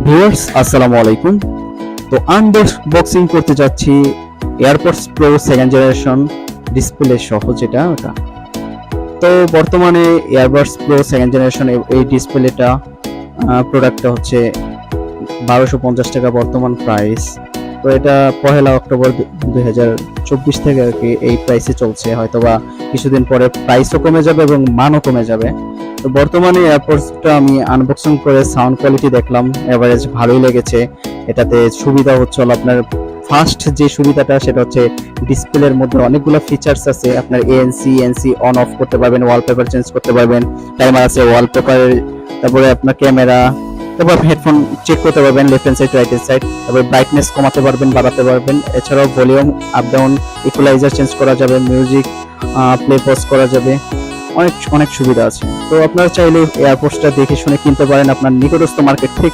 Viewers আসসালামু আলাইকুম। তো আনবক্সিং করতে যাচ্ছি AirPods pro second generation display সহ যেটা ওটা। তো বর্তমানে এয়ারপডস প্রো সেকেন্ড জেনারেশন এই ডিসপ্লেটা প্রোডাক্টটা হচ্ছে 1250 টাকা বর্তমান প্রাইস। তো এটা 1 অক্টোবর 2024 থেকে আর কি এই প্রাইসে চলছে, হয়তোবা কিছুদিন পরে প্রাইসও কমে যাবে এবং মানও কমে যাবে। তো বর্তমানে এয়ারপডসটা আমি আনবক্সিং করে সাউন্ড কোয়ালিটি দেখলাম, এভারেজ ভালোই লেগেছে। এটাতে সুবিধা হচ্ছে হলো আপনার ফার্স্ট যে সুবিধাটা সেটা হচ্ছে ডিসপ্লের মধ্যে অনেকগুলো ফিচার্স আছে। আপনার এএনসি অন অফ করতে পারবেন, ওয়ালপেপার চেঞ্জ করতে পারবেন, টাইমার আছে ওয়ালপেপারের, তারপরে আপনার ক্যামেরা, তারপর হেডফোন চেক করতে পারবেন left hand side right hand side, তারপর ব্রাইটনেস কমাতে পারবেন বাড়াতে পারবেন। এছাড়াও volume up down, equaliser change করা যাবে, মিউজিক প্লে পজ করা যাবে, অনেক অনেক সুবিধা আছে। তো আপনারা চাইলে এয়ারপডসটা দেখে শুনে কিনতে পারেন আপনার নিকটস্থ মার্কেট থেকে।